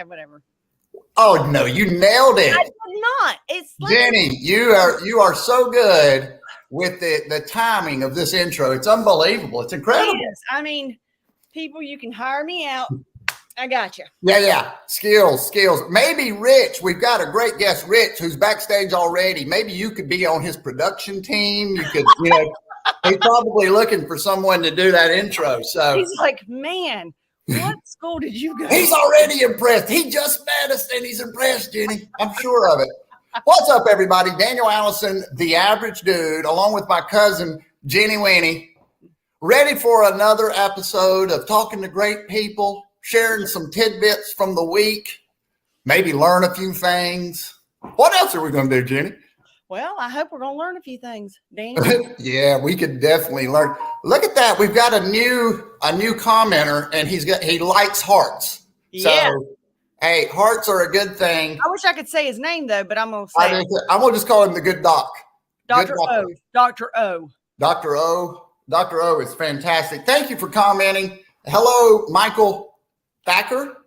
whatever. Oh no, you nailed it. I did not. It's like, Jenny, you are so good with the timing of this intro. It's unbelievable. It's incredible. yes. I mean, people, you can hire me out. I got you. Yeah. Skills. Maybe Rich, we've got a great guest, Rich, who's backstage already. Maybe you could be on his production team. You could, he's probably looking for someone to do that intro. So He's like, man, what school did you go to? he's already impressed. He just met us and he's impressed, Jenny. I'm sure of it. What's up, everybody? Daniel Allison, the average dude, along with my cousin, Jenny Winny, ready for another episode of talking to great people, sharing some tidbits from the week, maybe learn a few things. What else are we going to do, Jenny? Well, I hope we're going to learn a few things, Dan. Yeah, we could definitely learn. Look at that. We've got a new commenter, and he likes hearts. Yeah. So, hey, hearts are a good thing. I wish I could say his name, though, but I'm going to say I'm going to just call him the good doc. Dr. O. Dr. O. Dr. O. Dr. O is fantastic. Thank you for commenting. Hello, Michael Thacker.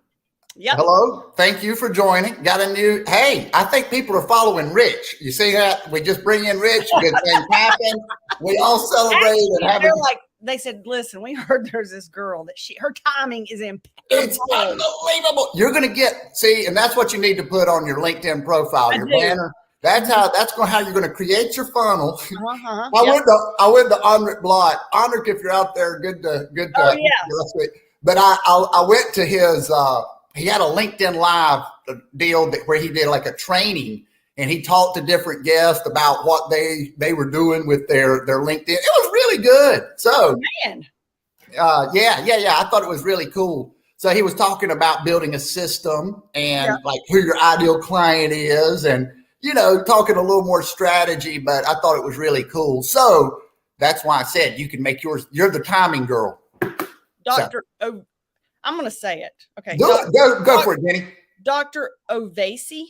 Yep. Hello. Thank you for joining. Got a new, hey, I think people are following Rich. You see that? We just bring in Rich. Good things happen. We all celebrate. Actually, they said, listen, we heard there's this girl that her timing is impeccable. It's unbelievable. You're going to and that's what you need to put on your LinkedIn profile, your banner. That's how you're going to create your funnel. Uh-huh. I went to Enric Blot. Enric, if you're out there, good to. Oh, yeah. But I went to his. He had a LinkedIn Live deal where he did like a training, and he talked to different guests about what they were doing with their LinkedIn. It was really good. So, man, yeah. I thought it was really cool. So he was talking about building a system and like who your ideal client is, and talking a little more strategy. But I thought it was really cool. So that's why I said you can make yours. You're the timing girl, Dr. O. I'm going to say it. Okay. Go for it, Jenny. Dr. Ovasi.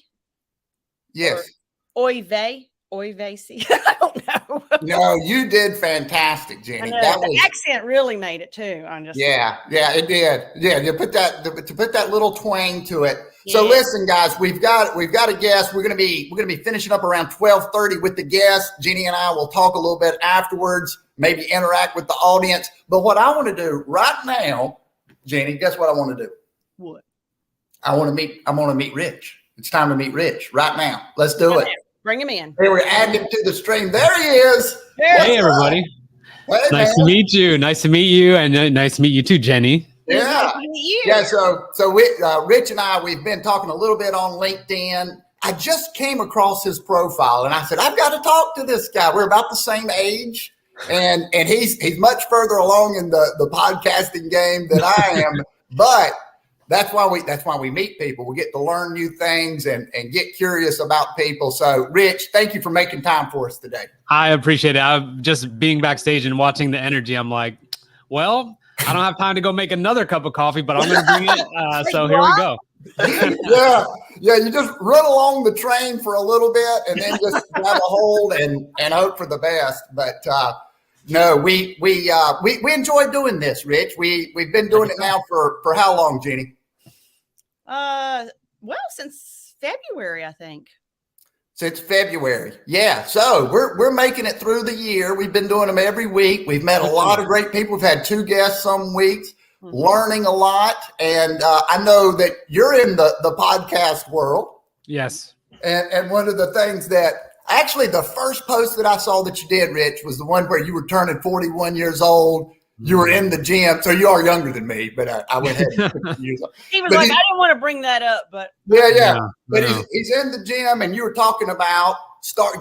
Yes. Ovasi. I don't know. No, you did fantastic, Jenny. The accent really made it too. Yeah, it did. Yeah, you put that little twang to it. Yeah. So listen, guys, we've got a guest. We're gonna be finishing up around 12:30 with the guest. Jenny and I will talk a little bit afterwards, maybe interact with the audience. But what I want to do right now, Jenny, guess what I want to do? What? I want to meet Rich. It's time to meet Rich right now. Let's do it. Bring him in. Hey, we're adding him to the stream. There he is. Hey, everybody. Hey, nice to meet you. Nice to meet you, and nice to meet you too, Jenny. Yeah. Nice to meet you. Yeah. So we, Rich and I, we've been talking a little bit on LinkedIn. I just came across his profile, and I said, I've got to talk to this guy. We're about the same age, and he's much further along in the podcasting game than I am. But that's why we meet people. We get to learn new things and get curious about people. So, Rich, thank you for making time for us today. I appreciate it. I'm just being backstage and watching the energy. I'm like, well, I don't have time to go make another cup of coffee, but I'm going to bring it. So here we go. Yeah. You just run along the train for a little bit and then just grab a hold and hope for the best. But no, we enjoy doing this, Rich. We've been doing it now for how long, Jenny? Well, since February, I think. Since February. Yeah. So we're making it through the year. We've been doing them every week. We've met a lot of great people. We've had 2 guests some weeks, learning a lot. And I know that you're in the podcast world. Yes. And one of the things that actually the first post that I saw that you did, Rich, was the one where you were turning 41 years old. You were in the gym, so you are younger than me, but I went ahead and use it. He was I didn't want to bring that up, but yeah. But he's in the gym, and you were talking about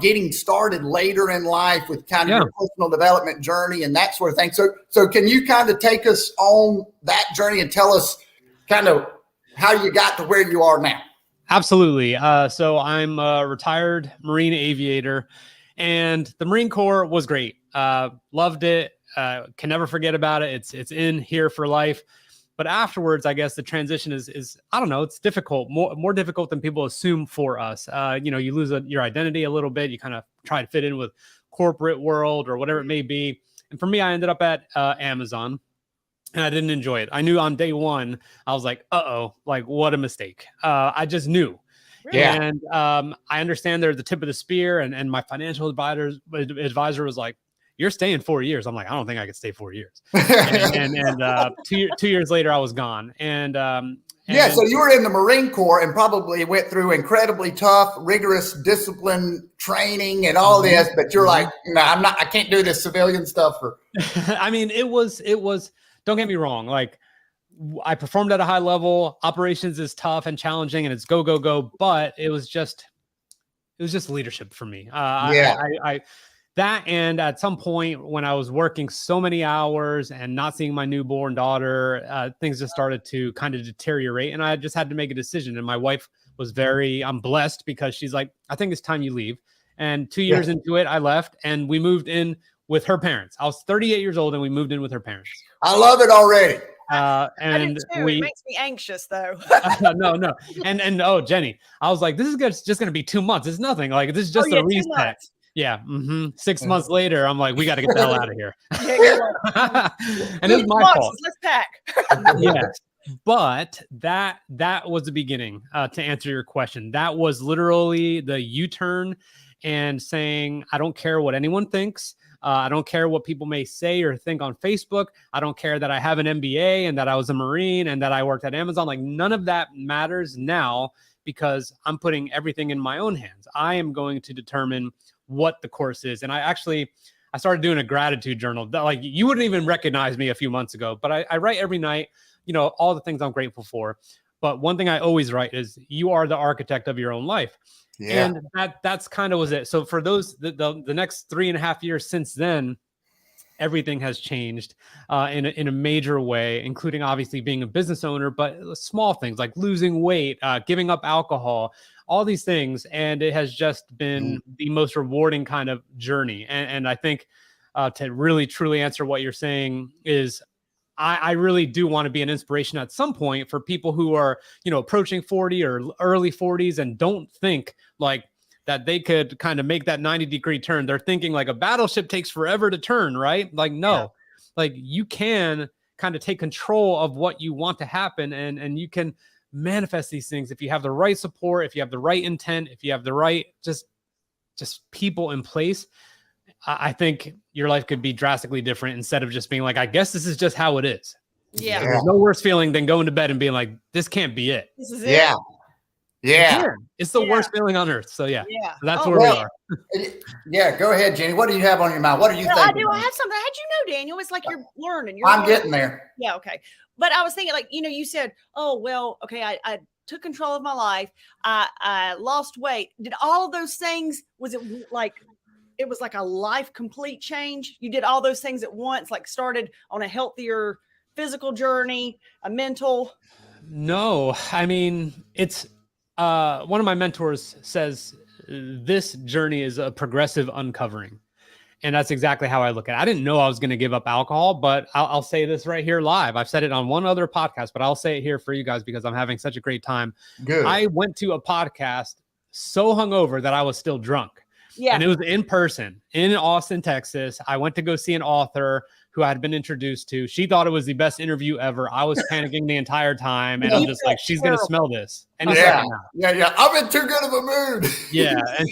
getting started later in life with kind of your personal development journey and that sort of thing. So can you kind of take us on that journey and tell us kind of how you got to where you are now? Absolutely. So I'm a retired Marine aviator, and the Marine Corps was great. Loved it. Can never forget about it. It's in here for life. But afterwards, I guess the transition is I don't know, it's difficult, more difficult than people assume for us. You lose your identity a little bit. You kind of try to fit in with corporate world or whatever it may be. And for me, I ended up at Amazon. and I didn't enjoy it. I knew on day one, I was like, uh-oh, like what a mistake. I just knew. Really? Yeah. And I understand they're the tip of the spear. And my financial advisor was like, you're staying 4 years. I'm like, I don't think I could stay 4 years. And 2 years later, I was gone. Yeah, so you were in the Marine Corps and probably went through incredibly tough, rigorous discipline training and all this, but you're like, no, I can't do this civilian stuff. I mean, it was, don't get me wrong. Like I performed at a high level. Operations is tough and challenging and it's go, go, go. But it was just leadership for me. That, and at some point when I was working so many hours and not seeing my newborn daughter, things just started to kind of deteriorate. And I just had to make a decision. And my wife was I'm blessed because she's like, I think it's time you leave. And 2 years into it, I left and we moved in with her parents. I was 38 years old and we moved in with her parents. I love it already. And it makes me anxious though. No. And oh, Jenny, I was like, this is just going to be 2 months. It's nothing. Like, this is just a reset. Yeah. 6 months later, I'm like, we got to get the hell out of here. And it's my fault. Let's pack. Yes. But that was the beginning, to answer your question. That was literally the U-turn and saying, I don't care what anyone thinks. I don't care what people may say or think on Facebook. I don't care that I have an MBA and that I was a Marine and that I worked at Amazon. Like none of that matters now because I'm putting everything in my own hands. I am going to determine what the course is. And I started doing a gratitude journal. Like you wouldn't even recognize me a few months ago, but I write every night, all the things I'm grateful for. But one thing I always write is you are the architect of your own life. Yeah. And that's kind of was it. So for the next 3.5 years since then, everything has changed in a major way, including obviously being a business owner, but small things like losing weight, giving up alcohol, all these things. And it has just been the most rewarding kind of journey. And I think to really, truly answer what you're saying is I really do want to be an inspiration at some point for people who are, approaching 40 or early 40s and don't think like that they could kind of make that 90-degree turn. They're thinking like a battleship takes forever to turn, right? Like, no, like you can kind of take control of what you want to happen and you can manifest these things if you have the right support, if you have the right intent, if you have the right just people in place. I think your life could be drastically different instead of just being like, I guess this is just how it is. Yeah. There's no worse feeling than going to bed and being like, this can't be it. This is it. Yeah. It's the worst feeling on earth. So yeah. That's where we are. Yeah. Go ahead, Jenny. What do you have on your mind? What are you thinking? I do. I have something. How'd you know, Daniel? It's like you're learning. I'm getting there. Yeah. Okay. But I was thinking like, you said, oh, well, okay. I took control of my life. I lost weight. Did all of those things, was it like a life complete change? You did all those things at once, like started on a healthier physical journey, a mental? No, I mean, it's one of my mentors says this journey is a progressive uncovering. And that's exactly how I look at it. I didn't know I was going to give up alcohol, but I'll say this right here live. I've said it on one other podcast, but I'll say it here for you guys because I'm having such a great time. Good. I went to a podcast so hungover that I was still drunk. Yeah. And it was in person in Austin, Texas. I went to go see an author who I had been introduced to. She thought it was the best interview ever. I was panicking the entire time. And I'm just like, she's going to smell this. And yeah. I'm in too good of a mood. Yeah. And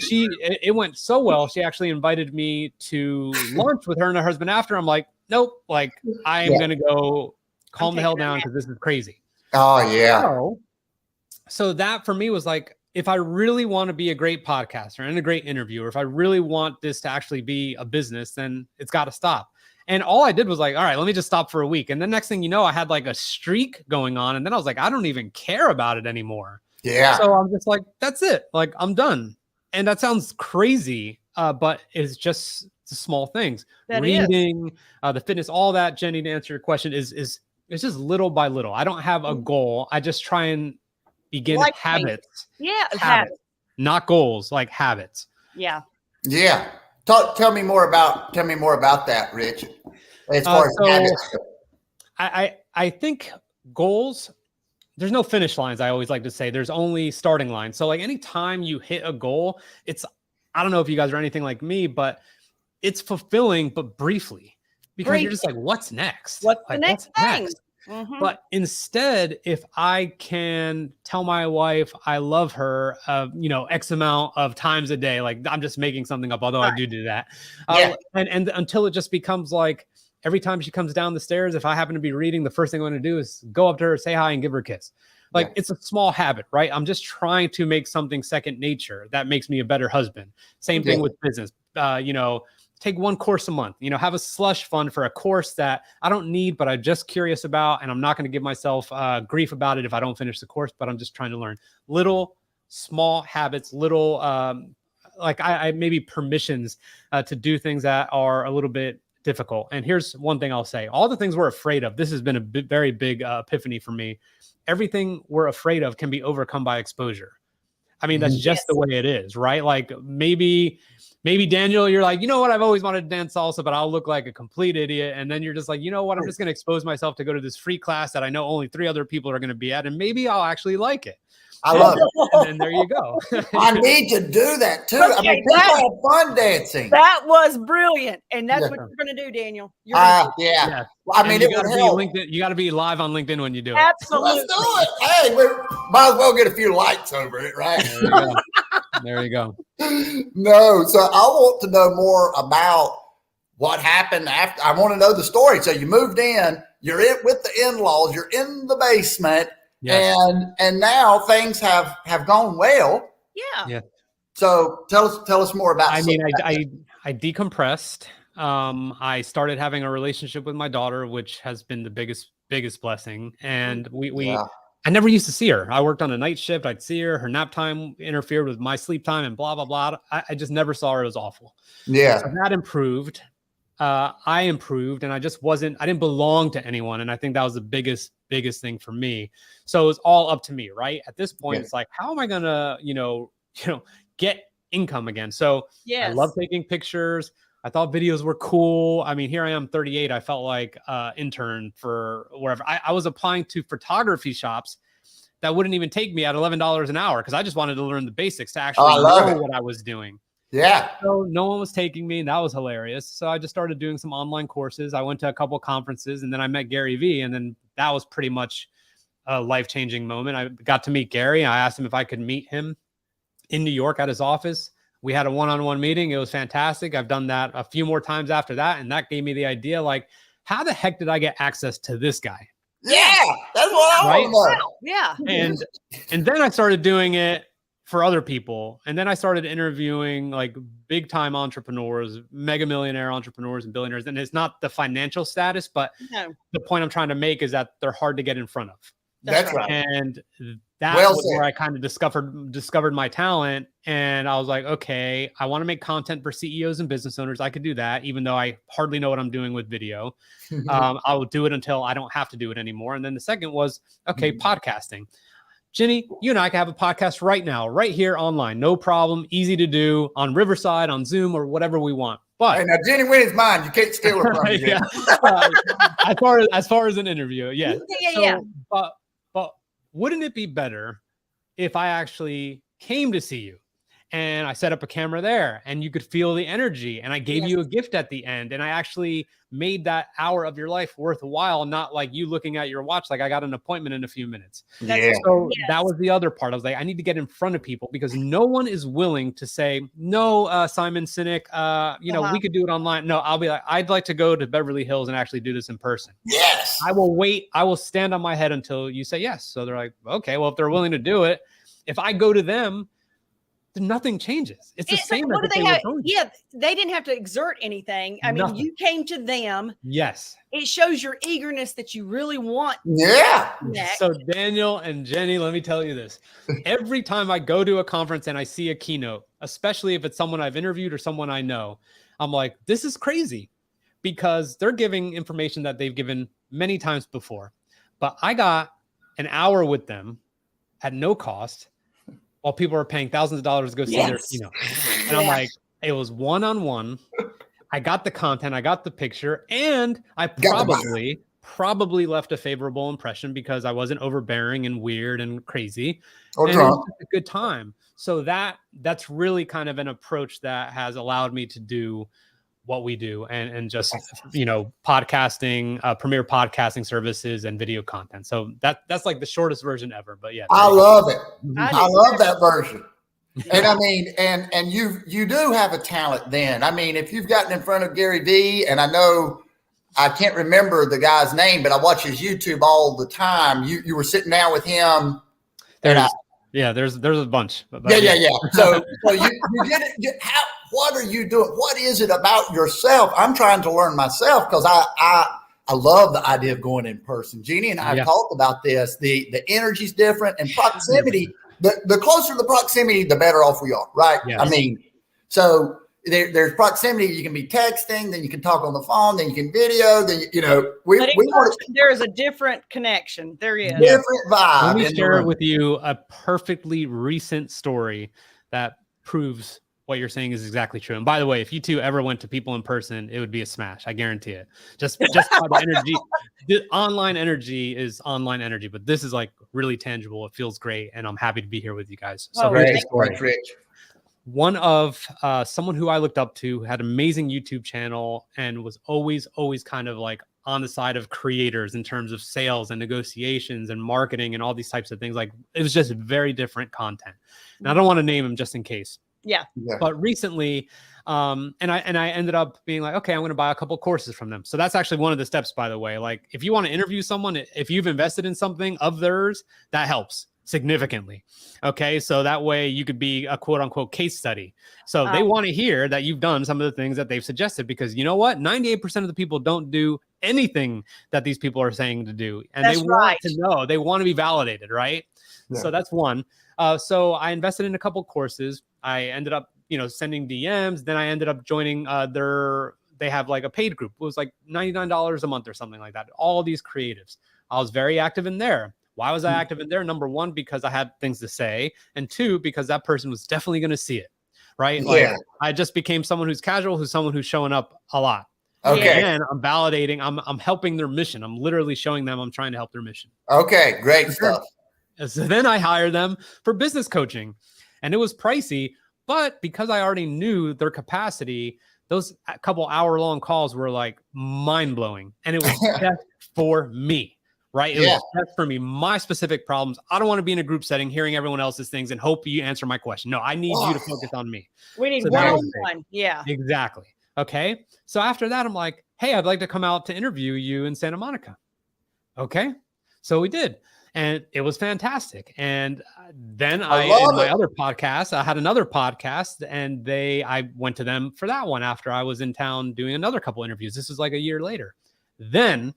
it went so well. She actually invited me to lunch with her and her husband after. I'm like, nope, like I am going to go calm the hell down because this is crazy. Oh, yeah. So that for me was like, if I really want to be a great podcaster and a great interviewer, if I really want this to actually be a business, then it's got to stop. And all I did was like, all right, let me just stop for a week. And the next thing you know, I had like a streak going on. And then I was like, I don't even care about it anymore. Yeah. So I'm just like, that's it. Like, I'm done. And that sounds crazy, but it's just the small things. That reading, the fitness, all that, Jenny, to answer your question is it's just little by little. I don't have a goal. I just try and begin habits. Yeah. Habits. Not goals, like habits. Yeah. Yeah. Tell me more about that, Rich. As far as habits. I think goals, there's no finish lines. I always like to say there's only starting lines. So like anytime you hit a goal, I don't know if you guys are anything like me, but it's fulfilling, but briefly. because you're just like, what's next? What's Like, the next thing? next? But instead, if I can tell my wife I love her, X amount of times a day, like I'm just making something up, although I do that. And until it just becomes like every time she comes down the stairs, if I happen to be reading, the first thing I'm going to do is go up to her, say hi, and give her a kiss. Like it's a small habit, right? I'm just trying to make something second nature that makes me a better husband. Same thing with business. Take one course a month, have a slush fund for a course that I don't need, but I'm just curious about. And I'm not going to give myself grief about it if I don't finish the course, but I'm just trying to learn little small habits, little I maybe permissions to do things that are a little bit difficult. And here's one thing I'll say. All the things we're afraid of, this has been a very big epiphany for me. Everything we're afraid of can be overcome by exposure. I mean, that's just the way it is, right? Like maybe Daniel, you're like, you know what? I've always wanted to dance salsa, but I'll look like a complete idiot. And then you're just like, you know what? I'm just going to expose myself to go to this free class that I know only 3 other people are going to be at. And maybe I'll actually like it. I love it. And then there you go. I need to do that too. Okay, I mean, people have fun dancing. That was brilliant. And that's what you're going to do, Daniel. You're yeah. Well, I mean, it would help. You got to be live on LinkedIn when you do it. Absolutely. Let's do it. Hey, we might as well get a few likes over it, right? There you go. No, so I want to know more about what happened after. I want to know the story. So you moved in, you're in with the in-laws, you're in the basement, and now things have gone well. Yeah. So tell us more about. I mean, I decompressed. I started having a relationship with my daughter, which has been the biggest blessing. And I never used to see her. I worked on a night shift. I'd see her. Her nap time interfered with my sleep time and blah, blah, blah. I just never saw her. It was awful. Yeah. So that improved. I improved, and I didn't belong to anyone. And I think that was the biggest thing for me. So it was all up to me, right? At this point, it's like, how am I going to, get income again? So I love taking pictures. I thought videos were cool. I mean, here I am 38. I felt like intern for wherever. I was applying to photography shops that wouldn't even take me at $11 an hour because I just wanted to learn the basics to actually know what I was doing. Yeah. So no one was taking me, and that was hilarious. So I just started doing some online courses. I went to a couple conferences, and then I met Gary Vee, and then that was pretty much a life-changing moment. I got to meet Gary. I asked him if I could meet him in New York at his office. We had a one-on-one meeting. It was fantastic. I've done that a few more times after that. And that gave me the idea, like, how the heck did I get access to this guy? Yeah, that's what I want to know. Yeah. And then I started doing it for other people. And then I started interviewing like big time entrepreneurs, mega millionaire entrepreneurs and billionaires. And it's not the financial status, but the point I'm trying to make is that they're hard to get in front of. That's right. And that was where I kind of discovered my talent. And I was like, okay, I want to make content for CEOs and business owners. I could do that, even though I hardly know what I'm doing with video. I will do it until I don't have to do it anymore. And then the second was, okay, podcasting. Jenny, you and I can have a podcast right now, right here online. No problem. Easy to do on Riverside, on Zoom, or whatever we want. But hey, now Jenny Winny's mine. You can't steal her from me. As far as an interview, But wouldn't it be better if I actually came to see you and I set up a camera there and you could feel the energy and I gave you a gift at the end and I actually made that hour of your life worthwhile, not like you looking at your watch like I got an appointment in a few minutes. So that was the other part. I was like, I need to get in front of people because no one is willing to say, no, Simon Sinek, we could do it online. No, I'll be like, I'd like to go to Beverly Hills and actually do this in person. Yes. I will wait. I will stand on my head until you say yes. So they're like, okay, well, if they're willing to do it, if I go to them, nothing changes. It's the same. What do they have? Yeah, they didn't have to exert anything. I mean, you came to them. Yes. It shows your eagerness that you really want. Yeah. So Daniel and Jenny, let me tell you this. Every time I go to a conference and I see a keynote, especially if it's someone I've interviewed or someone I know, I'm like, this is crazy because they're giving information that they've given many times before. But I got an hour with them at no cost, while people are paying thousands of dollars to go see their keynote. And I'm like, it was one-on-one. I got the content, I got the picture, and I probably left a favorable impression because I wasn't overbearing and weird and crazy. And it was just a good time. So that's really kind of an approach that has allowed me to do what we do and just, podcasting, premier podcasting services and video content. So that's like the shortest version ever, but yeah. I love it. I love that version. And I mean, and you do have a talent then. I mean, if you've gotten in front of Gary Vee, and I know I can't remember the guy's name, but I watch his YouTube all the time. You were sitting down with him. There's a bunch. Yeah. So you get it. What are you doing? What is it about yourself? I'm trying to learn myself because I love the idea of going in person. Jeannie and I have talked about this. The energy's different and proximity. The closer the proximity, the better off we are, right? Yes. I mean, so there's proximity. You can be texting, then you can talk on the phone, then you can video. Then we want there is a different connection. There is different vibe. Let me share with you a perfectly recent story that proves what you're saying is exactly true. And by the way, if you two ever went to people in person, it would be a smash. I guarantee it. Just by the energy. The online energy is online energy, but this is like really tangible. It feels great, and I'm happy to be here with you guys. So here's the story. Rich. One of someone who I looked up to had an amazing YouTube channel and was always kind of like on the side of creators in terms of sales and negotiations and marketing and all these types of things. Like it was just very different content. And I don't want to name him just in case. Yeah. But recently, and I ended up being like, okay, I'm going to buy a couple courses from them. So that's actually one of the steps, by the way. Like if you want to interview someone, if you've invested in something of theirs, that helps significantly. Okay. So that way you could be a quote unquote case study. So they want to hear that you've done some of the things that they've suggested, because you know what? 98% of the people don't do anything that these people are saying to do. And they want to know, they want to be validated. Right. Yeah. So that's one. So I invested in a couple courses. I ended up, sending DMs. Then I ended up joining they have like a paid group. It was like $99 a month or something like that. All these creatives. I was very active in there. Why was I active in there? Number one, because I had things to say. And two, because that person was definitely going to see it. Right. Yeah. Like I just became someone who's casual, who's someone who's showing up a lot. Okay. And I'm validating, I'm helping their mission. I'm literally showing them I'm trying to help their mission. Okay. Great stuff. So then I hired them for business coaching, and it was pricey, but because I already knew their capacity, those couple hour-long calls were like mind-blowing, and it was just for me, right? It was just for me, my specific problems. I don't want to be in a group setting, hearing everyone else's things and hope you answer my question. No, I need you to focus on me. We need one-on-one. Yeah, exactly. Okay. So after that, I'm like, hey, I'd like to come out to interview you in Santa Monica. Okay. So we did. And it was fantastic. And then I other podcast, I had another podcast, and I went to them for that one after I was in town doing another couple interviews. This was like a year later. Then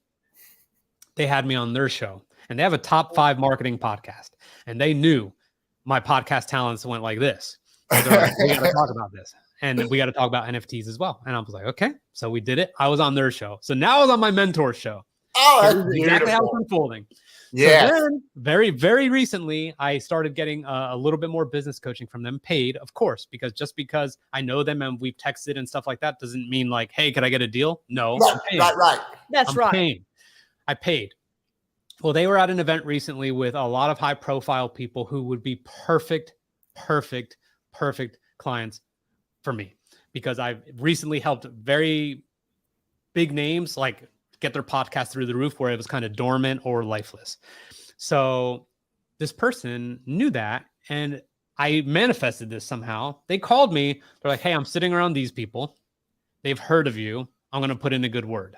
they had me on their show, and they have a top 5 marketing podcast, and they knew my podcast talents went like this. So they're like, we got to talk about this. And we got to talk about NFTs as well. And I was like, okay. So we did it. I was on their show. So now I was on my mentor's show. Oh, that's exactly how it's unfolding. Yeah. So then very, very recently, I started getting a little bit more business coaching from them, paid, of course, because just because I know them and we've texted and stuff like that doesn't mean like, hey, could I get a deal? No. Right. That's right. I paid. Well, they were at an event recently with a lot of high profile people who would be perfect clients for me, because I've recently helped very big names like get their podcast through the roof where it was kind of dormant or lifeless. So this person knew that, and I manifested this somehow. They called me. They're like, hey, I'm sitting around these people. They've heard of you. I'm going to put in a good word.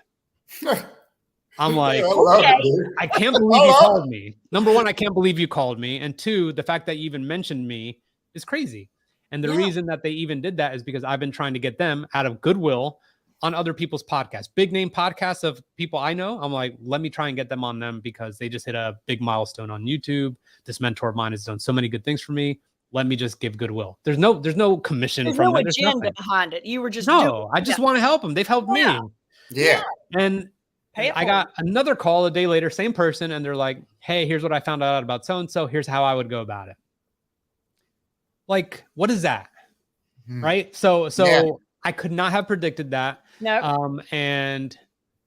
I'm like, I can't believe you called me. Number one, I can't believe you called me. And two, the fact that you even mentioned me is crazy. And the reason that they even did that is because I've been trying to get them out of goodwill on other people's podcasts, big name podcasts of people I know. I'm like, let me try and get them on them because they just hit a big milestone on YouTube. This mentor of mine has done so many good things for me. Let me just give goodwill. There's no commission from it. There's no agenda behind it. You were just I just want to help them. They've helped me. Yeah. And I got another call a day later, same person, and they're like, hey, here's what I found out about so-and-so. Here's how I would go about it. Like, what is that? Right? So I could not have predicted that. No. And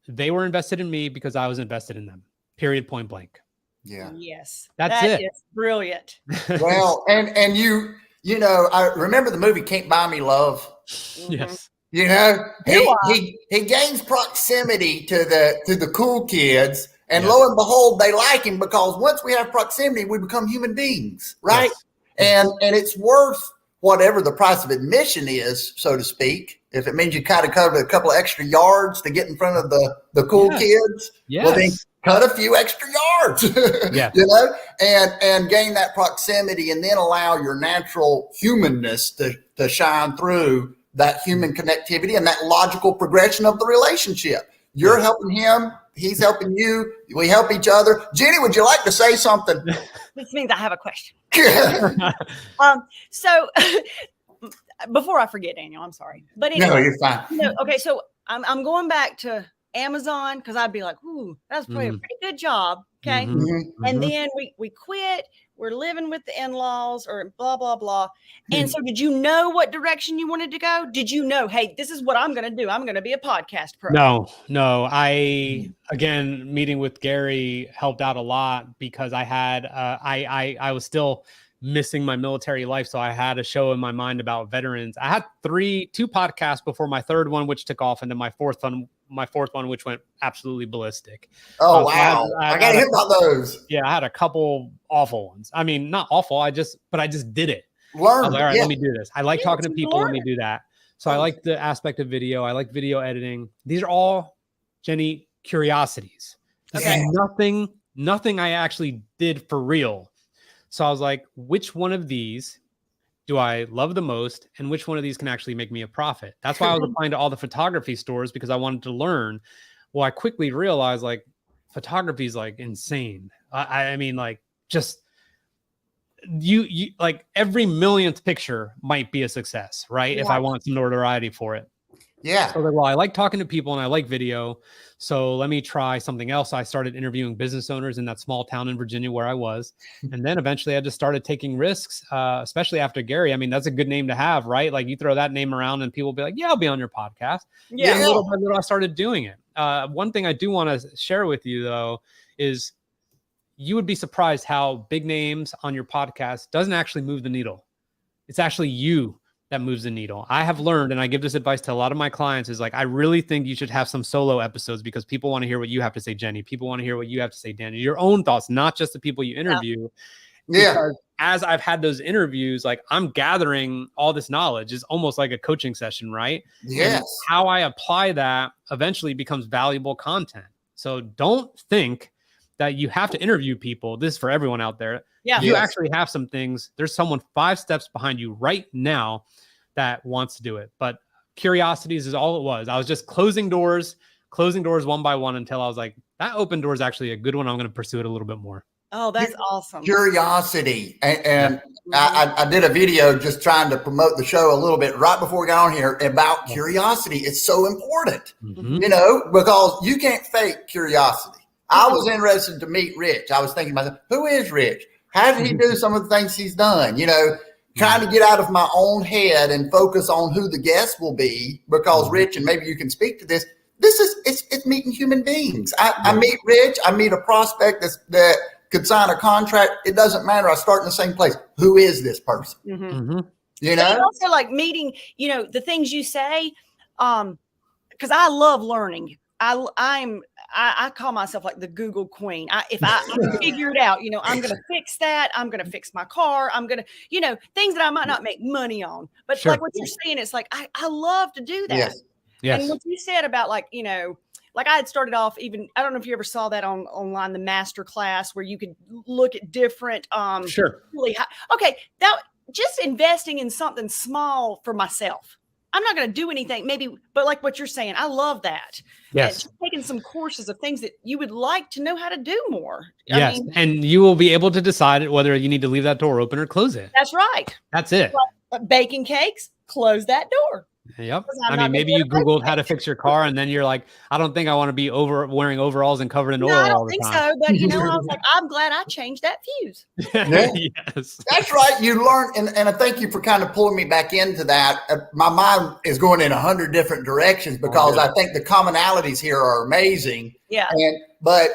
they were invested in me because I was invested in them. Period. Point blank. Yeah. Yes. That's it. Is brilliant. Well, and you know, I remember the movie Can't Buy Me Love. Yes. You know, Do I? he gains proximity to the cool kids, and lo and behold, they like him because once we have proximity, we become human beings, right? Yes. And it's worth whatever the price of admission is, so to speak. If it means you kind of cover a couple of extra yards to get in front of the cool kids, well then cut a few extra yards, you know, and gain that proximity, and then allow your natural humanness to shine through that human connectivity and that logical progression of the relationship. You're helping him, he's helping you, we help each other. Jenny, would you like to say something? This means I have a question. So before I forget, Daniel, I'm sorry. But anyway, no, you're fine. Okay, so I'm going back to Amazon because I'd be like, ooh, that's probably a pretty good job. Okay. And then we quit. We're living with the in-laws or blah, blah, blah. And so did you know what direction you wanted to go? Did you know, hey, this is what I'm going to do. I'm going to be a podcast pro. No. Again, meeting with Gary helped out a lot because I had, I was still missing my military life. So I had a show in my mind about veterans. I had two podcasts before my third one, which took off, and then my fourth one, which went absolutely ballistic. Oh, wow. I got to hear about those. Yeah, I had a couple awful ones. I mean, not awful. but I just did it. Learn. All right, let me do this. I like talking to people. Let me do that. So I like the aspect of video. I like video editing. These are all, Jenny, curiosities. Okay. Nothing I actually did for real. So I was like, which one of these do I love the most, and which one of these can actually make me a profit? That's why I was applying to all the photography stores, because I wanted to learn. Well, I quickly realized like photography is like insane. I mean, like just you like every millionth picture might be a success, right? Yeah. If I want some notoriety for it. Yeah. So like, well, I like talking to people and I like video. So let me try something else. I started interviewing business owners in that small town in Virginia where I was. And then eventually I just started taking risks, especially after Gary. I mean, that's a good name to have, right? Like you throw that name around and people will be like, yeah, I'll be on your podcast. Yeah. And little by little, I started doing it. One thing I do want to share with you though, is you would be surprised how big names on your podcast doesn't actually move the needle. It's actually you that moves the needle. I have learned, and I give this advice to a lot of my clients, is like, I really think you should have some solo episodes because people want to hear what you have to say, Jenny. People want to hear what you have to say, Daniel. Your own thoughts, not just the people you interview. Yeah. Because as I've had those interviews, like I'm gathering all this knowledge. Is almost like a coaching session, right? Yes. And how I apply that eventually becomes valuable content. So don't think that you have to interview people. This is for everyone out there. Yeah. You actually have some things. There's someone 5 steps behind you right now that wants to do it. But curiosities is all it was. I was just closing doors one by one until I was like, that open door is actually a good one. I'm going to pursue it a little bit more. Oh, that's awesome. Curiosity. And I did a video just trying to promote the show a little bit right before we got on here about curiosity. It's so important, you know, because you can't fake curiosity. I was interested to meet Rich. I was thinking about, who is Rich? How did he do some of the things he's done? You know, trying to get out of my own head and focus on who the guest will be, because Rich, and maybe you can speak to this, it's meeting human beings. I meet Rich, I meet a prospect that could sign a contract. It doesn't matter. I start in the same place. Who is this person? You know? But also like meeting, you know, the things you say, because I love learning. I call myself like the Google queen. If I can figure it out, you know, I'm going to fix that. I'm going to fix my car. I'm going to, you know, things that I might not make money on. But like what you're saying, it's like, I love to do that. Yes. And what you said about like, you know, like I had started off even, I don't know if you ever saw that online, the master class where you could look at different, really high. Okay. That just investing in something small for myself. I'm not going to do anything maybe, but like what you're saying, I love that. Yes. Just taking some courses of things that you would like to know how to do more. Yes. And you will be able to decide whether you need to leave that door open or close it. That's right. That's it. Well, baking cakes, close that door. Yep. I mean, maybe you Googled how to fix your car and then you're like, I don't think I want to be wearing overalls and covered in oil. I don't think so. But you know, I was like, I'm glad I changed that fuse. Yes. That's right. You learn. And I thank you for kind of pulling me back into that. My mind is going in 100 different directions because I think the commonalities here are amazing. Yeah. But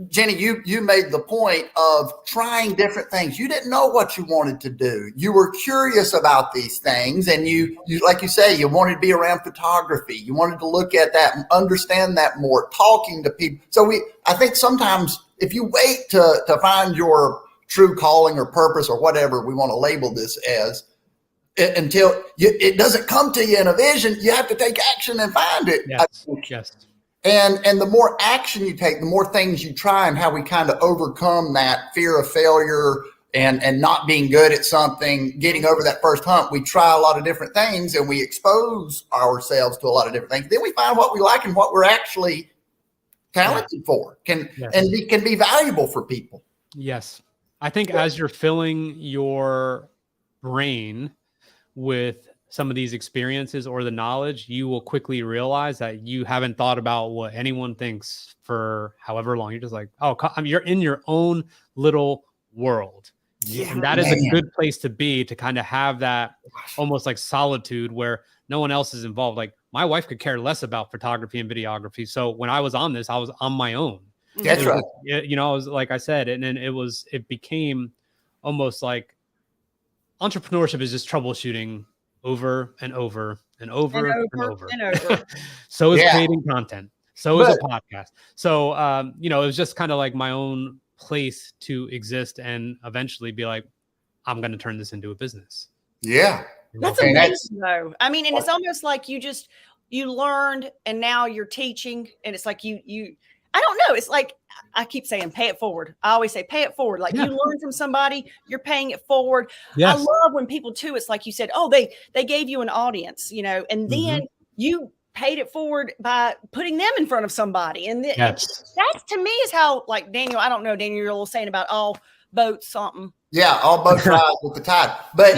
Jenny, you made the point of trying different things. You didn't know what you wanted to do. You were curious about these things, and you like you say, you wanted to be around photography. You wanted to look at that and understand that more, talking to people. So I think sometimes if you wait to find your true calling or purpose or whatever we want to label this as, until it doesn't come to you in a vision, you have to take action and find it. Yes. Yes. And the more action you take, the more things you try, and how we kind of overcome that fear of failure and not being good at something, getting over that first hump. We try a lot of different things and we expose ourselves to a lot of different things. Then we find what we like and what we're actually talented for can be valuable for people. Yes. I think as you're filling your brain with some of these experiences or the knowledge, you will quickly realize that you haven't thought about what anyone thinks for however long. You're just like, oh, you're in your own little world. Yeah, and that is a good place to be, to kind of have that almost like solitude where no one else is involved. Like my wife could care less about photography and videography. So when I was on this, I was on my own. That's right. You know, I was, like I said, and then it became almost like entrepreneurship is just troubleshooting over and over and over and over. So is creating content. So is a podcast. So, you know, it was just kind of like my own place to exist and eventually be like, I'm going to turn this into a business. Yeah. That's amazing though. I mean, and it's almost like you learned and now you're teaching, and it's like I don't know. It's like, I keep saying, pay it forward. I always say, pay it forward. Like you learn from somebody, you're paying it forward. Yes. I love when people too, it's like you said, oh, they gave you an audience, you know, and then you paid it forward by putting them in front of somebody. And that's to me is how, like Daniel, I don't know, Daniel, you're a little saying about all boats, something. Yeah, all boats rise with the tide. But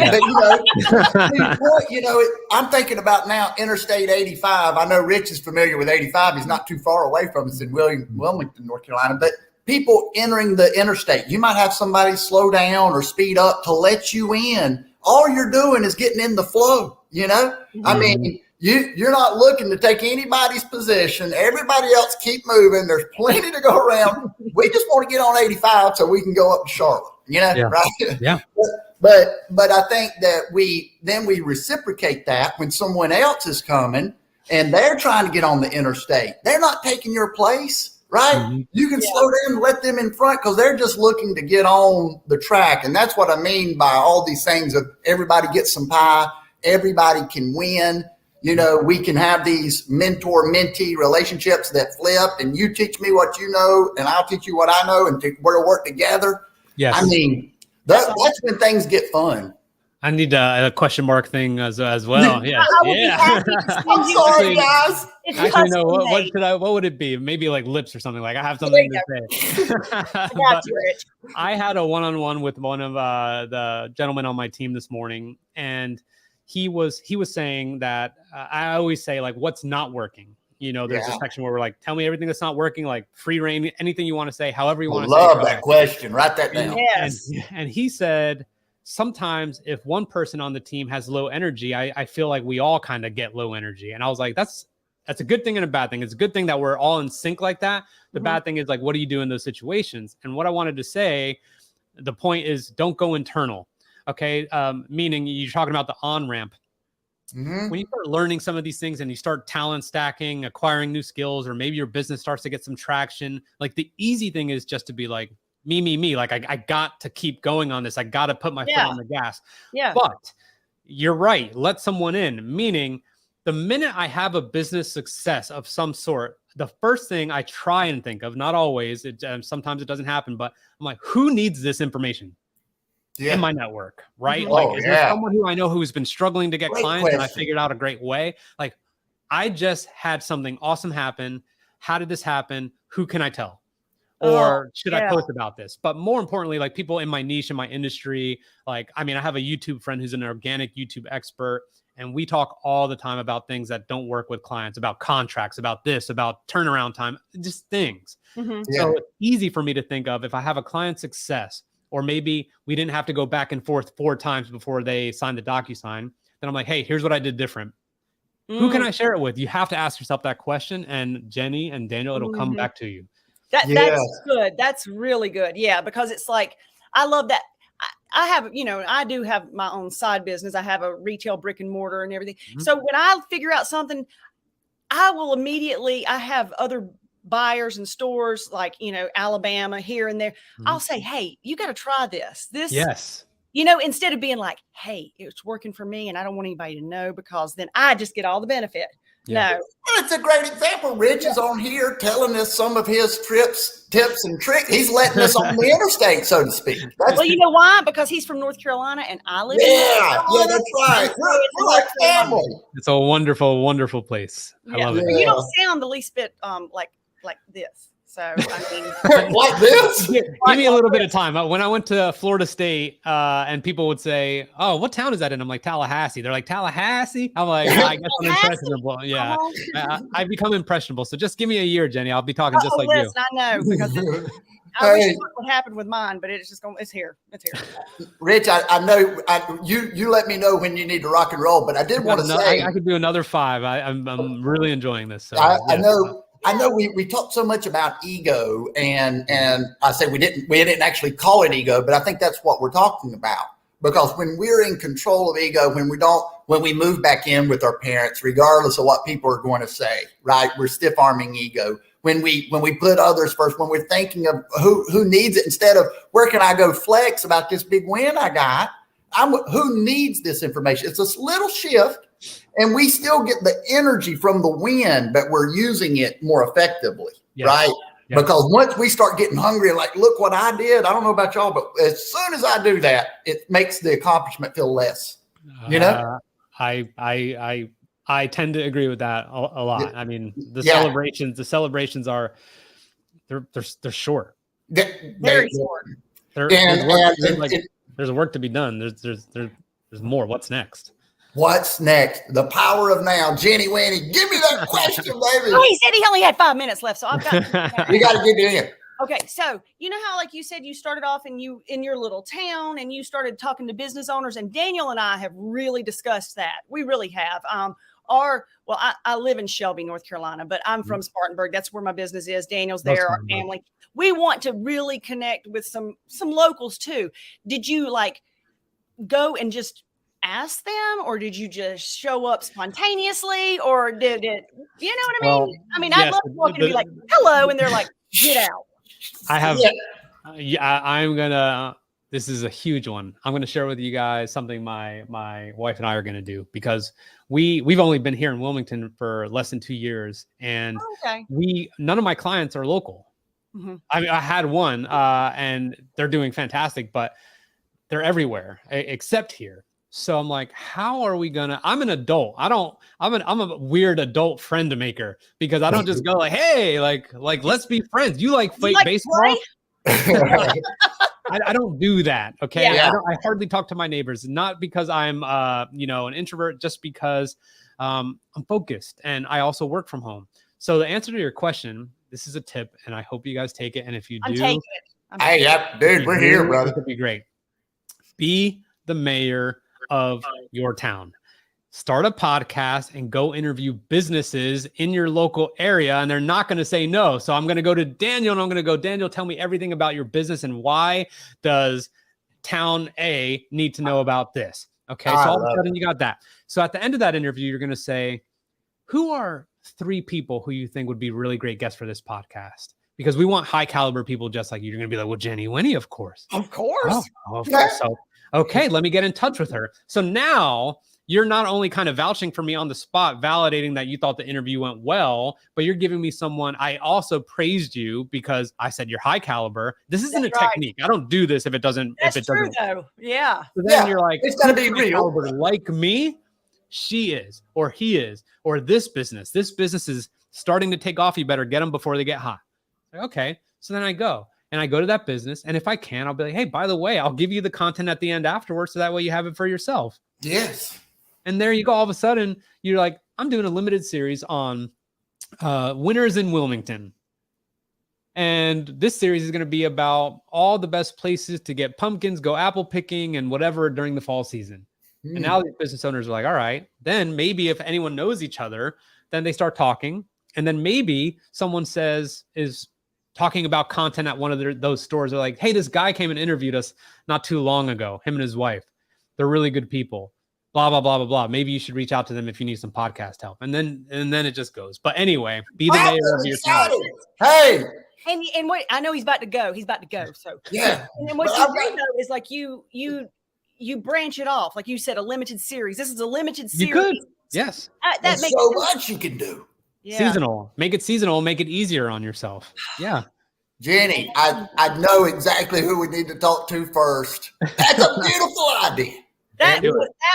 you know, I'm thinking about now Interstate 85. I know Rich is familiar with 85. He's not too far away from us in Wilmington, North Carolina. But people entering the interstate, you might have somebody slow down or speed up to let you in. All you're doing is getting in the flow, you know? I mean, you're not looking to take anybody's position. Everybody else keep moving. There's plenty to go around. We just want to get on 85 so we can go up to Charlotte. You know, right? Yeah. But I think that we reciprocate that when someone else is coming and they're trying to get on the interstate. They're not taking your place, right? You can slow down and let them in front because they're just looking to get on the track. And that's what I mean by all these things of everybody gets some pie, everybody can win. You know, we can have these mentor-mentee relationships that flip, and you teach me what you know and I'll teach you what I know, and we'll work together. Yes. I mean, that's when things get fun. I need a question mark thing as well. Yeah. I'm sorry, guys. Actually, no. What would it be? Maybe like lips or something. Like I have something to say. I had a one-on-one with one of the gentlemen on my team this morning, and he was saying that I always say like, what's not working? You know, there's a section where we're like, tell me everything that's not working, like free reign, anything you want to say, however you want to say. Love that question. Write that down. Yes. And he said, sometimes if one person on the team has low energy, I feel like we all kind of get low energy. And I was like, that's a good thing and a bad thing. It's a good thing that we're all in sync like that. The bad thing is like, what do you do in those situations? And what I wanted to say, the point is don't go internal. Okay. Meaning you're talking about the on-ramp. When you start learning some of these things and you start talent stacking, acquiring new skills, or maybe your business starts to get some traction, like the easy thing is just to be like, me. Like I got to keep going on this. I got to put my foot on the gas. Yeah. But you're right. Let someone in. Meaning the minute I have a business success of some sort, the first thing I try and think of, not always, sometimes it doesn't happen, but I'm like, who needs this information? In my network, right? Like, is there someone who I know who's been struggling to get clients and I figured out a great way? Like, I just had something awesome happen. How did this happen? Who can I tell? Or should I post about this? But more importantly, like people in my niche, in my industry, like, I mean, I have a YouTube friend who's an organic YouTube expert, and we talk all the time about things that don't work with clients, about contracts, about this, about turnaround time, just things. So it's easy for me to think of if I have a client success, or maybe we didn't have to go back and forth 4 times before they signed the DocuSign. Then I'm like, hey, here's what I did different. Who can I share it with? You have to ask yourself that question. And Jenny and Daniel, it'll come back to you. That's Yes. good. That's really good. Yeah, because it's like I love that. I have, I do have my own side business. I have a retail brick and mortar and everything. Mhm. So when I figure out something, I will immediately. I have other buyers and stores like Alabama here and there. I'll say, hey, you got to try this. Yes. Instead of being like, hey, it's working for me and I don't want anybody to know because then I just get all the benefit. Yeah. No. Well, it's a great example. Rich is on here telling us some of his tips, and tricks. He's letting us on the interstate, so to speak. Well, you know why? Because he's from North Carolina and I live in North Yeah, Carolina. that's right. We're like family. It's a wonderful, wonderful place. I love it. You don't sound the least bit like this. So I mean, Like this. Give me a little bit of time. When I went to Florida State, and people would say, "Oh, what town is that in?" I'm like, Tallahassee. They're like, Tallahassee. I'm like, I guess I'm impressionable. Yeah, I become impressionable. So just give me a year, Jenny. I'll be talking just like you. I know because I wish what happened with mine, but it's just going. It's here. It's here. Rich, I know you let me know when you need to rock and roll, but I did want to say I could do another 5. I'm really enjoying this. So, I know we talked so much about ego, and I say we didn't actually call it ego, but I think that's what we're talking about. Because when we're in control of ego, when we move back in with our parents, regardless of what people are going to say, right? We're stiff arming ego. When we put others first, when we're thinking of who needs it instead of where can I go flex about this big win I got, who needs this information? It's this little shift. And we still get the energy from the win, but we're using it more effectively, right? Yes. Because once we start getting hungry, like, look what I did. I don't know about y'all, but as soon as I do that, it makes the accomplishment feel less. I tend to agree with that a lot. Yeah. I mean, the celebrations are they're short. Very short. There's work to be done. There's more. What's next? What's next? The power of now. Jenny Winny, give me that question, baby. Oh, he said he only had 5 minutes left, so I've got. You got to get in. Okay, so you know how, like you said, you started off in your little town, and you started talking to business owners, and Daniel and I have really discussed that. We really have. I live in Shelby, North Carolina, but I'm from Spartanburg. That's where my business is. Daniel's there, our family. We want to really connect with some locals too. Did you go and just ask them, or did you just show up spontaneously, or did it, you know what I mean? Well, I mean, I'd love to walk in and be like, hello, and they're like, get out. I'm gonna, this is a huge one. I'm gonna share with you guys something my wife and I are gonna do, because we've only been here in Wilmington for less than 2 years, and none of my clients are local. Mm-hmm. I mean, I had one, and they're doing fantastic, but they're everywhere except here. So I'm like, how are we gonna? I'm an adult. I'm a weird adult friend maker, because I don't just go like, hey, like let's be friends. You like baseball? I don't do that. Okay, I hardly talk to my neighbors, not because I'm an introvert, just because I'm focused, and I also work from home. So the answer to your question, this is a tip, and I hope you guys take it. And if you do, take it. Hey, yep, dude, we're here, brother. It'd be great. Be the mayor of your town. Start a podcast and go interview businesses in your local area, and they're not going to say no. So I'm going to go to Daniel, and I'm going to go, Daniel, tell me everything about your business, and why does town A need to know about this? Okay, so all of a sudden you got that. So at the end of that interview, you're going to say, who are 3 people who you think would be really great guests for this podcast? Because we want high caliber people just like you. You're going to be like, well, Jenny Winny, of course. Of course. Oh, of course. So, okay, let me get in touch with her. So now you're not only kind of vouching for me on the spot, validating that you thought the interview went well, but you're giving me someone. I also praised you because I said you're high caliber. This isn't a technique. I don't do this if it doesn't. That's true, though. Yeah. So then you're like, it's got to be real. Like me, she is, or he is, or this business is starting to take off. You better get them before they get hot. Like, okay. So then I go. And I go to that business, and if I can, I'll be like, hey, by the way, I'll give you the content at the end afterwards, so that way you have it for yourself. Yes. And there you go. All of a sudden, you're like, I'm doing a limited series on winners in Wilmington. And this series is going to be about all the best places to get pumpkins, go apple picking, and whatever during the fall season. And now these business owners are like, all right, then maybe if anyone knows each other, then they start talking. And then maybe someone is talking about content at one of those stores. They're like, hey, this guy came and interviewed us not too long ago, him and his wife. They're really good people. Blah, blah, blah, blah, blah. Maybe you should reach out to them if you need some podcast help. And then it just goes. But anyway, be the mayor of your town. Hey. And what I know he's about to go. So yeah. And what you do though is like you branch it off. Like you said, a limited series. This is a limited series. You could. Yes. That makes so much you can do. Yeah. Seasonal. Make it seasonal. Make it easier on yourself. Yeah. Jenny, I know exactly who we need to talk to first. That's a beautiful idea. That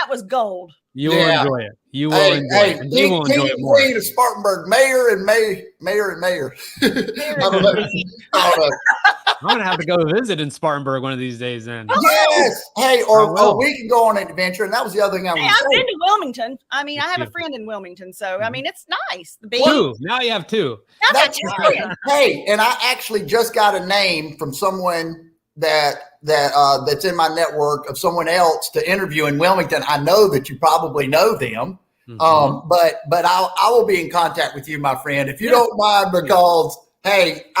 was gold. You will enjoy it. You will enjoy it. And you will enjoy it more. Queen of Spartanburg, mayor and mayor. I don't know. I'm going to have to go visit in Spartanburg one of these days then. Yes. Hey, or we can go on an adventure. And that was the other thing I was I've been to Wilmington. I mean, I have a friend in Wilmington. So, I mean, it's nice. Two. Now you have two. That's right. Hey, and I actually just got a name from someone that's in my network of someone else to interview in Wilmington. I know that you probably know them. Mm-hmm. But I will be in contact with you, my friend, if you don't mind, because hey,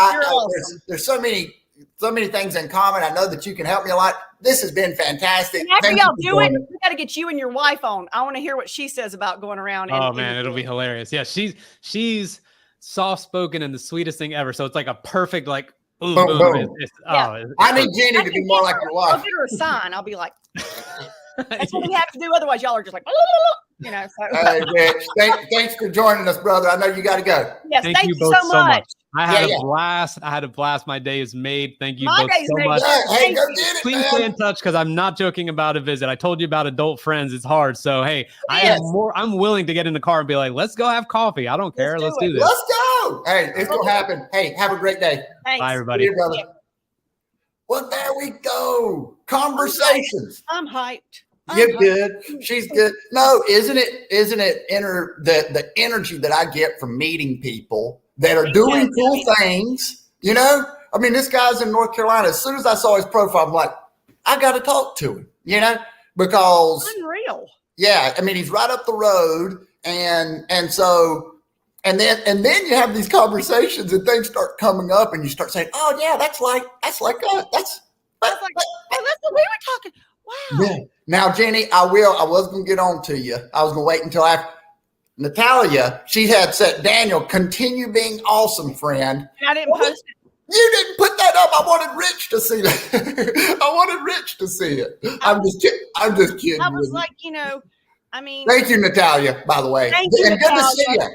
there's so many things in common. I know that you can help me a lot. This has been fantastic. And after y'all do it, we got to get you and your wife on. I want to hear what she says about going around. It'll be hilarious. Yeah, she's soft spoken and the sweetest thing ever. So it's like a perfect boom, boom. I need Jenny to be more like your wife. I'll get her a sign. I'll be like, that's what we have to do. Otherwise, y'all are just like, So. Hey, Rich, thanks for joining us, brother. I know you got to go. Yes, thank you both so much. I had a blast. My day is made. Thank you both so much. Hey, go get it, Please stay in touch because I'm not joking about a visit. I told you about adult friends. It's hard. So, hey, I'm willing to get in the car and be like, let's go have coffee. I don't care. Let's do this. Let's go. Hey, it's going to happen. Hey, have a great day. Thanks. Bye, everybody. See you, brother. Well, there we go. Conversations. I'm hyped. You're good. She's good. No, isn't it the energy that I get from meeting people that are doing cool things, you know? I mean, this guy's in North Carolina. As soon as I saw his profile, I'm like, I got to talk to him, you know, because unreal. Yeah. I mean, he's right up the road. And then you have these conversations and things start coming up and you start saying, oh yeah, that's like us. That's what we were talking. Wow. Yeah. Now, Jenny, I was going to get on to you. I was going to wait until after. Natalia, she had said, Daniel, continue being awesome, friend. I didn't post it. You didn't put that up. I wanted Rich to see it. I'm just kidding. I was like, I mean. Thank you, Natalia, by the way. Thank you, and Natalia. Good to see you.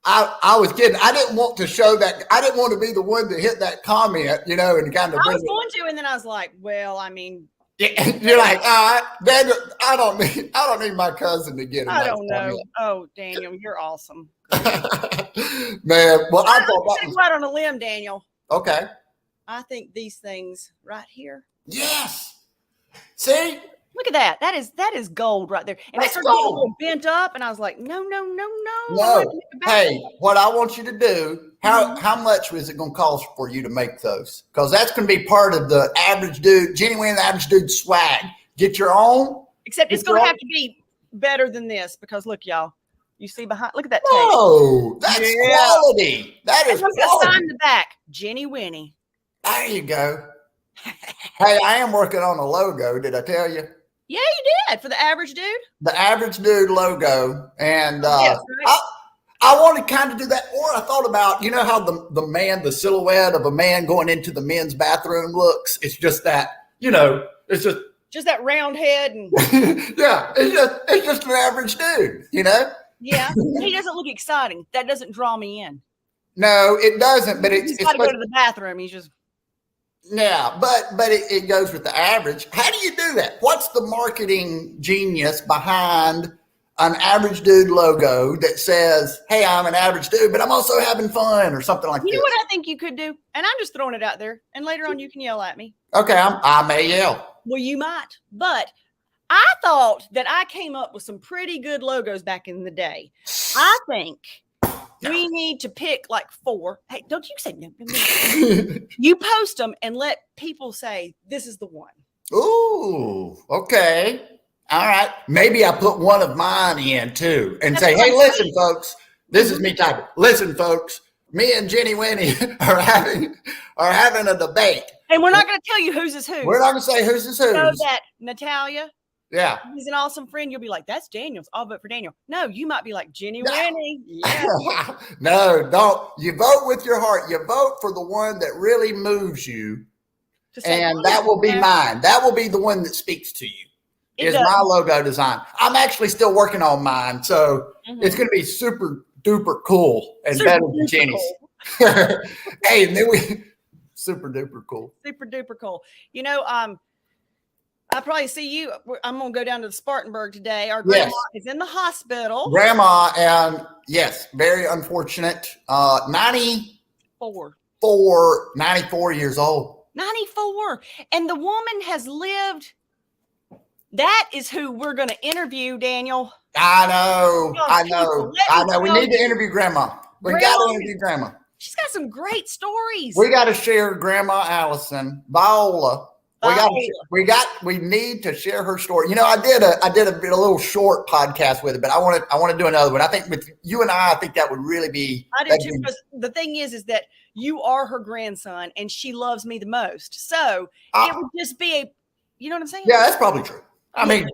I was kidding. I didn't want to show that. I didn't want to be the one to hit that comment, and kind of. I was going to, and then I was like, well, I mean. You're like, Daniel, I don't need my cousin to get it. I don't know. Oh, Daniel, you're awesome. Man, well, I thought that was right on a limb, Daniel. Okay. I think these things right here. Yes. See? Look at that. That is gold right there. And That's it started getting a little bent up, and I was like, no. No. Hey, what I want you to do, how much is it going to cost for you to make those? Because that's going to be part of the average dude, Jenny Winny, the average dude swag. Get your own. Except it's going to have to be better than this because look, y'all, you see behind, look at that tape. Oh, that's quality. That is quality. Look at the sign in the back, Jenny Winny. There you go. Hey, I am working on a logo. Did I tell you? Yeah, you did for the average dude. The average dude logo, and yes, right. I want to kind of do that. Or I thought about, how the silhouette of a man going into the men's bathroom looks. It's just that, it's just that round head and yeah, it's just an average dude, Yeah, he doesn't look exciting. That doesn't draw me in. No, it doesn't. But he's got to go to the bathroom. He's just. Yeah, but it goes with the average. How do you do that? What's the marketing genius behind an average dude logo that says, hey, I'm an average dude, but I'm also having fun or something like that? You know what I think you could do? And I'm just throwing it out there. And later on, you can yell at me. Okay, I may yell. Well, you might. But I thought that I came up with some pretty good logos back in the day. I think we need to pick like 4. Hey, don't you say no. You post them and let people say, this is the one. Ooh, okay. All right. Maybe I put one of mine in too and say, hey, listen, folks, this is me typing. Listen, folks, me and Jenny Winny are having a debate. And we're not going to tell you whose is whose. We're not going to say whose is whose. So that Natalia, yeah, he's an awesome friend. You'll be like, that's Daniel's. I'll vote for Daniel. No, you might be like Jenny Winny. Yeah. No, don't. You vote with your heart. You vote for the one that really moves you. And that will be mine. That will be the one that speaks to you. Is my logo design. I'm actually still working on mine. So it's going to be super duper cool and better than Jenny's. Cool. Hey, and then super duper cool. Super duper cool. You know, I'll probably see you. I'm going to go down to the Spartanburg today. Our grandma is in the hospital. Grandma, and yes, very unfortunate. 94 years old. 94. And the woman has lived. That is who we're going to interview, Daniel. I know. We need to interview Grandma. We got to interview Grandma. She's got some great stories. We got to share Grandma Allison, Viola. We need to share her story. You know, I did a little short podcast with it, but I want to do another one. I think with you and I think that would really be. I do too. Because the thing is that you are her grandson, and she loves me the most. So it would just be you know what I'm saying? Yeah, that's probably true. I mean,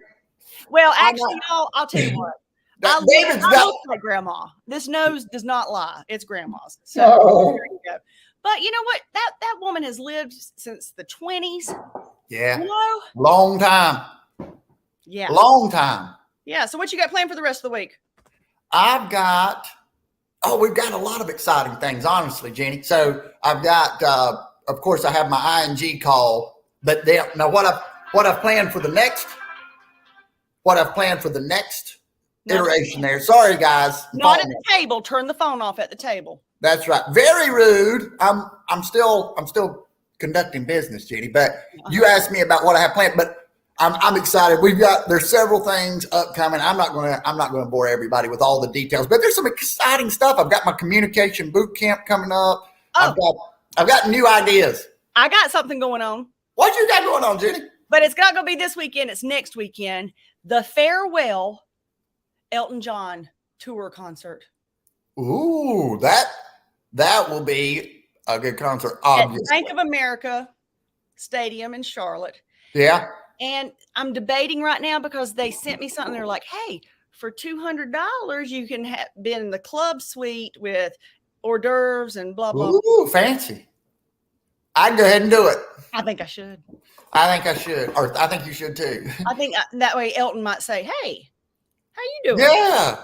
well, actually, no. I'll tell you what. I look like Grandma. This nose does not lie. It's Grandma's. So there you go. But you know what? That woman has lived since the 20s. Yeah. You know? Long time. Yeah. Long time. Yeah. So what you got planned for the rest of the week? We've got a lot of exciting things, honestly, Jenny. So I've got, of course, I have my ING call, but now what I've planned for the next iteration there. Sorry, guys. Not at the table. Turn the phone off at the table. That's right. Very rude. I'm still conducting business, Jenny. But you asked me about what I have planned. But I'm excited. There's several things upcoming. I'm not going to bore everybody with all the details. But there's some exciting stuff. I've got my communication boot camp coming up. Oh. I've got new ideas. I got something going on. What you got going on, Jenny? But it's not going to be this weekend. It's next weekend. The Farewell Elton John tour concert. Ooh, that will be a good concert. Obviously. At Bank of America Stadium in Charlotte. Yeah. And I'm debating right now because they sent me something. They're like, hey, for $200, you can be in the club suite with hors d'oeuvres and blah, blah. Ooh, fancy. I'd go ahead and do it. I think I should. I think I should. Or I think you should too. I think that way Elton might say, hey, how you doing? Yeah.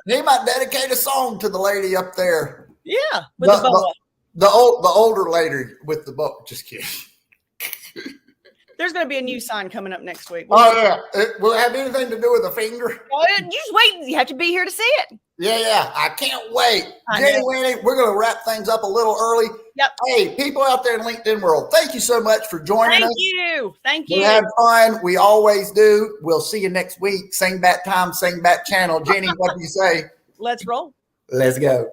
He might dedicate a song to the lady up there. Yeah. With the boa. The older lady with the boa. Just kidding. There's going to be a new sign coming up next week. Yeah. Will it have anything to do with a finger? You just wait. You have to be here to see it. Yeah. I can't wait. Jenny Winny, we're going to wrap things up a little early. Yep. Hey, people out there in LinkedIn world, thank you so much for joining us. Thank you. We had fun. We always do. We'll see you next week. Sing Bat Time, Sing Bat Channel. Jenny, what do you say? Let's roll. Let's go.